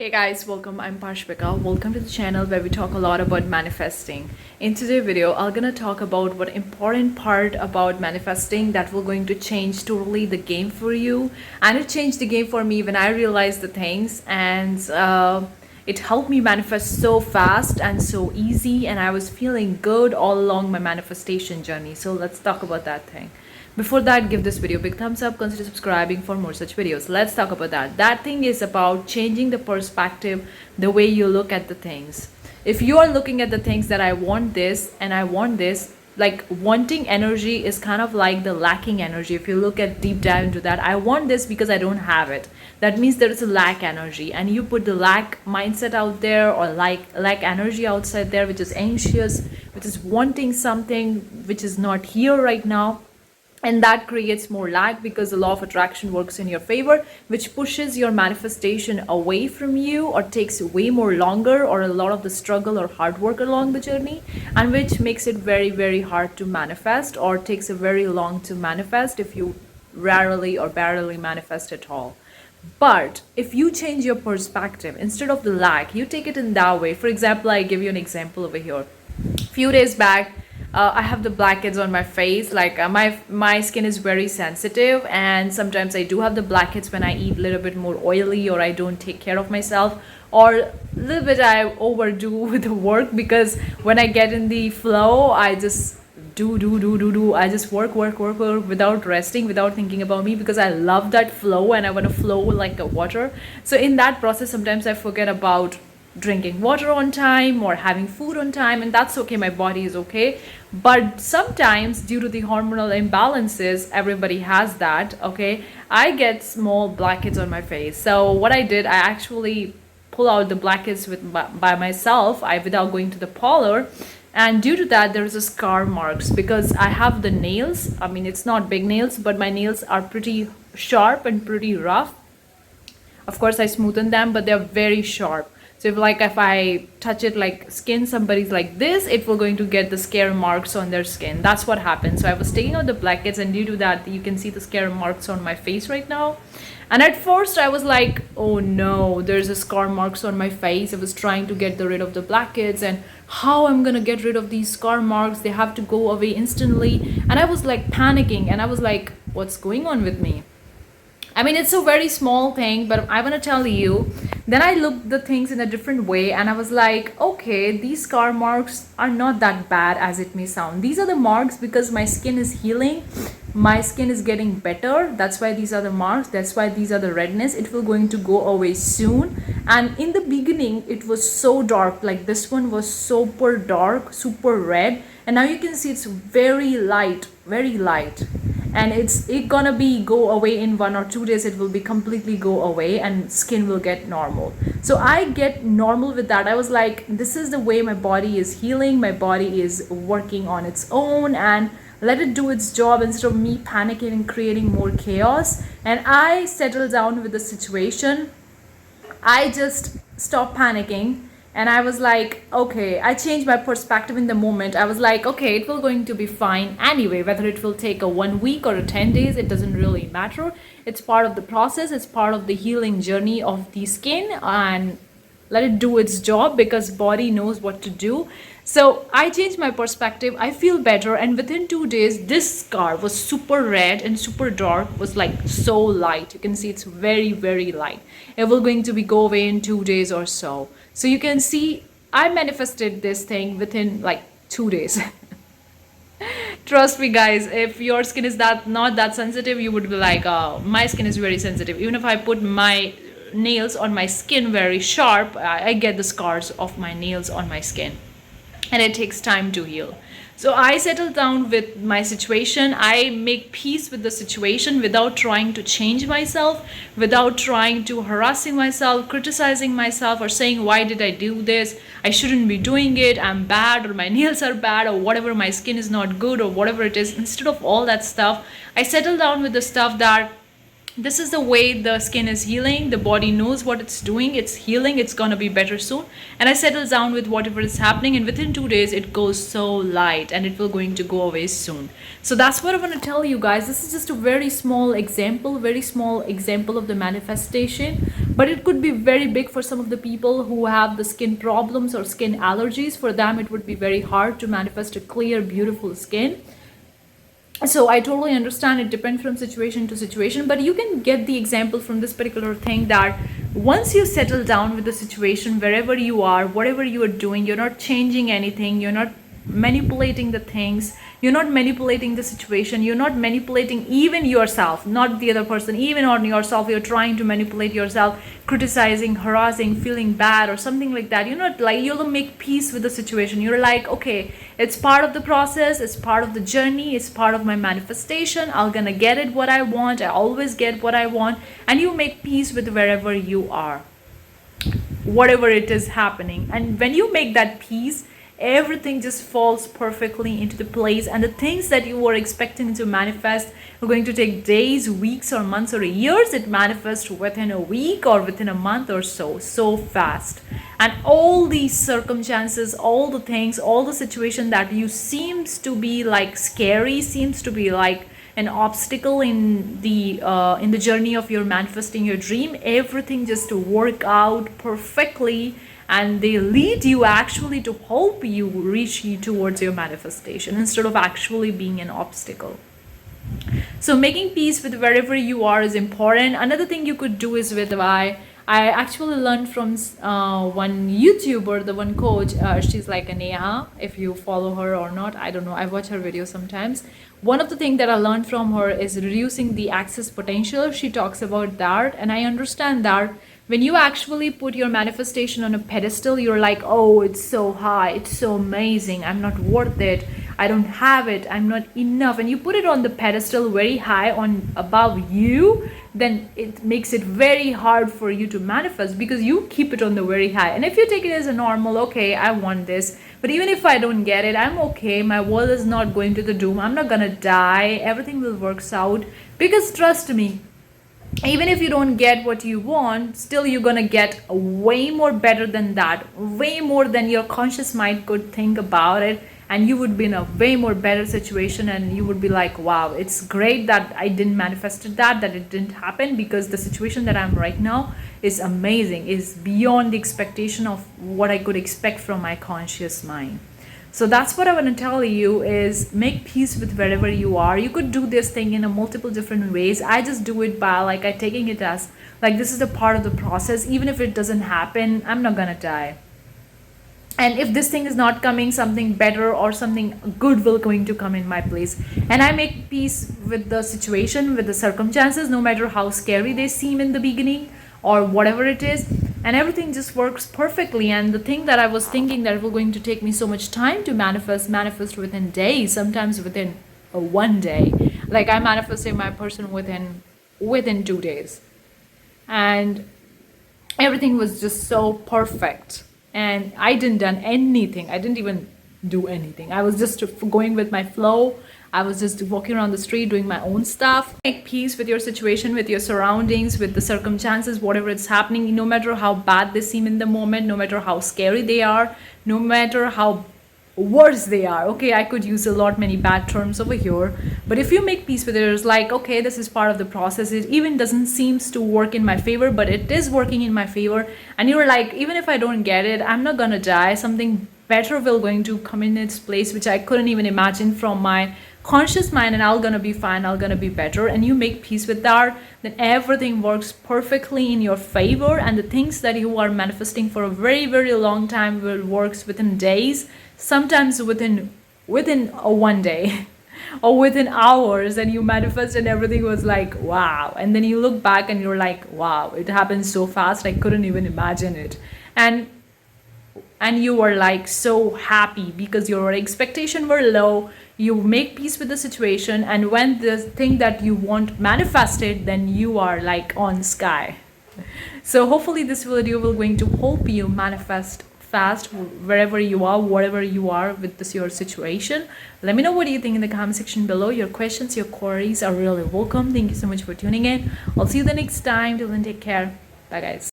Hey guys, welcome. I'm Parshvika. Welcome to the channel where we talk a lot about manifesting. In today's video, I'm gonna talk about what important part about manifesting that will going to change totally the game for you, and it changed the game for me when I realized the things, and it helped me manifest so fast and so easy, and I was feeling good all along my manifestation journey. So let's talk about that thing. Before that, give this video a big thumbs up, consider subscribing for more such videos. Let's talk about that. That thing is about changing the perspective, the way you look at the things. If you are looking at the things that I want this and I want this, like wanting energy is kind of like the lacking energy. If you look at deep dive into that, I want this because I don't have it. That means there is a lack energy, and you put the lack mindset out there, or like lack energy outside there, which is anxious, which is wanting something which is not here right now, and that creates more lag because the law of attraction works in your favor, which pushes your manifestation away from you or takes way more longer or a lot of the struggle or hard work along the journey, and which makes it very very hard to manifest, or takes a very long to manifest if you rarely or barely manifest at all. But if you change your perspective, instead of the lag, you take it in that way. For example, I give you an example over here. Few days back, I have the blackheads on my face. Like my skin is very sensitive, and sometimes I do have the blackheads when I eat a little bit more oily, or I don't take care of myself, or a little bit I overdo with the work, because when I get in the flow, I just do. I just work without resting, without thinking about me, because I love that flow and I want to flow like a water. So in that process, sometimes I forget about drinking water on time or having food on time, and that's okay, my body is okay. But sometimes, due to the hormonal imbalances, everybody has that, okay, I get small blackheads on my face. So what I did, I actually pull out the blackheads by myself, without going to the parlor. And due to that, there is a scar marks, because I have the nails, I mean, it's not big nails, but my nails are pretty sharp and pretty rough. Of course I smoothen them, but they're very sharp. So if I touch it like skin, somebody's like this, it will going to get the scare marks on their skin. That's what happened. So I was taking out the blackheads, and due to that, you can see the scare marks on my face right now. And at first I was like, oh no, there's a scar marks on my face. I was trying to get rid of the blackheads, and how I'm gonna get rid of these scar marks, they have to go away instantly. And I was like panicking, and I was like, what's going on with me? I mean, it's a very small thing, but I want to tell you. Then I looked the things in a different way, and I was like, okay, these scar marks are not that bad as it may sound. These are the marks because my skin is healing. My skin is getting better. That's why these are the marks. That's why these are the redness. It will going to go away soon. And in the beginning, it was so dark. Like this one was super dark, super red. And now you can see it's very light, very light, and it gonna be go away in 1 or 2 days. It will be completely go away, and skin will get normal. So I get normal with that. I was like, this is the way my body is healing, my body is working on its own, and let it do its job instead of me panicking and creating more chaos. And I settled down with the situation. I just stopped panicking, and I was like, okay, I changed my perspective in the moment. I was like, okay, it will going to be fine anyway, whether it will take a 1 week or a 10 days, it doesn't really matter. It's part of the process, it's part of the healing journey of the skin, and let it do its job, because body knows what to do. So I changed my perspective, I feel better, and within 2 days, this scar was super red and super dark, was like so light. You can see it's very very light. It will going to be go away in 2 days or so. So you can see I manifested this thing within like 2 days. Trust me guys, if your skin is that not that sensitive, you would be like, oh, my skin is very sensitive. Even if I put my nails on my skin very sharp, I get the scars of my nails on my skin, and it takes time to heal. So I settle down with my situation. I make peace with the situation without trying to change myself, without trying to harassing myself, criticizing myself, or saying, why did I do this? I shouldn't be doing it. I'm bad, or my nails are bad, or whatever, my skin is not good, or whatever it is. Instead of all that stuff, I settle down with the stuff that this is the way the skin is healing, the body knows what it's doing, it's healing, it's gonna be better soon. And I settle down with whatever is happening, and within 2 days it goes so light, and it will going to go away soon. So that's what I want to tell you guys. This is just a very small example of the manifestation, but it could be very big for some of the people who have the skin problems or skin allergies. For them it would be very hard to manifest a clear, beautiful skin. So I totally understand, it depends from situation to situation, but you can get the example from this particular thing that once you settle down with the situation, wherever you are, whatever you are doing, you're not changing anything, you're not manipulating the things, you're not manipulating the situation, you're not manipulating even yourself, not the other person, even on yourself, you're trying to manipulate yourself, criticizing, harassing, feeling bad or something like that. You're not like, you'll make peace with the situation. You're like, okay, it's part of the process, it's part of the journey, it's part of my manifestation, I'm gonna get it what I want, I always get what I want. And you make peace with wherever you are, whatever it is happening. And when you make that peace, everything just falls perfectly into the place, and the things that you were expecting to manifest are going to take days, weeks or months or years. It manifests within a week or within a month or so fast. And all these circumstances, all the things, all the situation that you seems to be like scary, seems to be like an obstacle in the journey of your manifesting your dream, everything just to work out perfectly, and they lead you actually to help you reach you towards your manifestation instead of actually being an obstacle. So making peace with wherever you are is important. Another thing you could do is with I actually learned from one YouTuber, the one coach. She's like a Neha. If you follow her or not, I don't know. I watch her videos sometimes. One of the things that I learned from her is reducing the access potential. She talks about that, and I understand that when you actually put your manifestation on a pedestal, you're like, oh, it's so high, it's so amazing, I'm not worth it, I don't have it, I'm not enough, and you put it on the pedestal very high on above you, then it makes it very hard for you to manifest because you keep it on the very high. And if you take it as a normal, okay, I want this, but even if I don't get it, I'm okay, my world is not going to the doom, I'm not gonna die, everything will work out. Because trust me, even if you don't get what you want, still you're gonna get way more better than that, way more than your conscious mind could think about it, and you would be in a way more better situation, and you would be like, wow, it's great that I didn't manifested that it didn't happen, because the situation that I'm right now is amazing, is beyond the expectation of what I could expect from my conscious mind. So that's what I want to tell you, is make peace with wherever you are. You could do this thing in a multiple different ways. I just do it by like I taking it as like this is a part of the process. Even if it doesn't happen, I'm not gonna die. And if this thing is not coming, something better or something good will going to come in my place. And I make peace with the situation, with the circumstances, no matter how scary they seem in the beginning or whatever it is, and everything just works perfectly. And the thing that I was thinking that it was going to take me so much time to manifest within days, sometimes within one day. Like I manifested my person within 2 days, and everything was just so perfect, and I didn't done anything, I didn't even do anything, I was just going with my flow. I was just walking around the street doing my own stuff. Make peace with your situation, with your surroundings, with the circumstances, whatever it's happening, no matter how bad they seem in the moment, no matter how scary they are, no matter how worse they are. Okay, I could use many bad terms over here, but if you make peace with it, it's like, okay, this is part of the process. It even doesn't seems to work in my favor, but it is working in my favor. And you're like, even if I don't get it, I'm not gonna die, something better will going to come in its place, which I couldn't even imagine from my conscious mind, and I'm gonna be fine, I'm gonna be better. And you make peace with that, then everything works perfectly in your favor, and the things that you are manifesting for a very, very long time will works within days, sometimes within 1 day or within hours, and you manifest and everything was like, wow. And then you look back and you're like, wow, it happened so fast, I couldn't even imagine it. And you were like so happy because your expectation were low. You make peace with the situation, and when the thing that you want manifested, then you are like on sky. So hopefully this video will going to help you manifest fast wherever you are, whatever you are with this your situation. Let me know what you think in the comment section below. Your questions, your queries are really welcome. Thank you so much for tuning in. I'll see you the next time. Till then, take care. Bye guys.